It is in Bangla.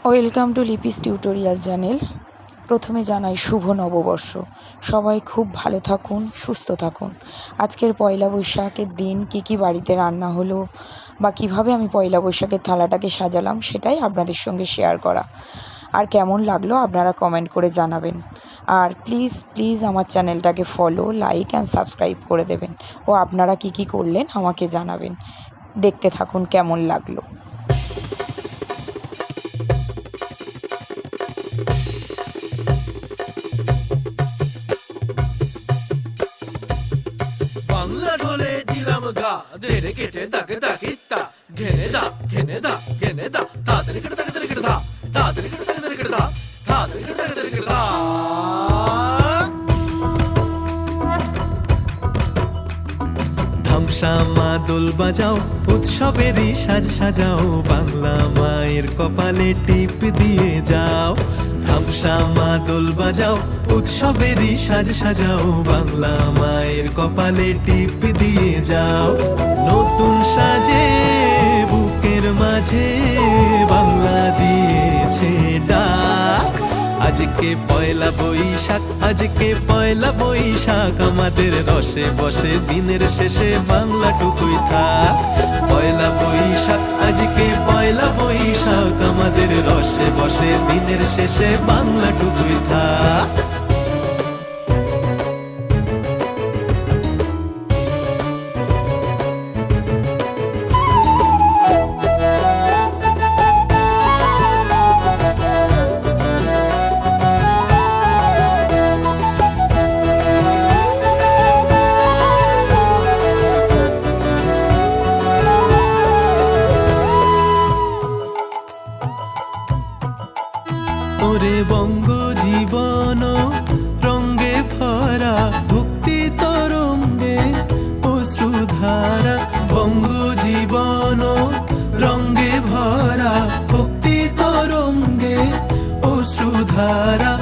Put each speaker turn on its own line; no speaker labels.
Welcome to Lipi's tutorial channel. প্রথমে জানাই শুভ নববর্ষ। সবাই খুব ভালো থাকুন, সুস্থ থাকুন। আজকের পয়লা বৈশাখের দিন কী বাড়িতে রান্না হলো বা কিভাবে আমি পয়লা বৈশাখের থালাটাকে সাজালাম সেটাই আপনাদের সঙ্গে শেয়ার করা। আর কেমন লাগলো আপনারা কমেন্ট করে জানাবেন। আর প্লিজ আমার চ্যানেলটাকে ফলো, লাইক অ্যান্ড সাবস্ক্রাইব করে দেবেন। ও আপনারা কী করলেন আমাকে জানাবেন। দেখতে থাকুন কেমন লাগলো।
বাংলা ঢোলে দিলাম গা দেরে কেটে দাকে দাকিতা ঘেনে দা ঘেনে দা ঘেনে দা তাদের কেটে দাকে দাকে দা তাদের কেটে দাকে দাকে দা তাদের কেটে দাকে দাকে দা ধামসা মা দোল বাজাও উৎসবেরই সাজ সাজাও বাংলা মায়ের কপালে টিপ দিয়ে যাও ধামসা মা দোল বাজাও উৎসবেরই সাজ সাজাও বাংলা মায়ের কপালে টিপ দিয়ে যাও নতুন সাজে বুকের মাঝে বাংলা দিয়েছে ডাক আজকে পয়লা বৈশাখ আজকে পয়লা বৈশাখ আমাদের রসে বসে দিনের শেষে বাংলা টুকুই থাক পয়লা বৈশাখ আজকে পয়লা বৈশাখ আমাদের রসে বসে দিনের শেষে বাংলা টুকুই থাক ওরে বঙ্গ জীবন রঙ্গে ভরা ভক্তি তরঙ্গে অশ্রুধারা বঙ্গ জীবন রঙ্গে ভরা ভক্তি তরঙ্গে অশ্রুধারা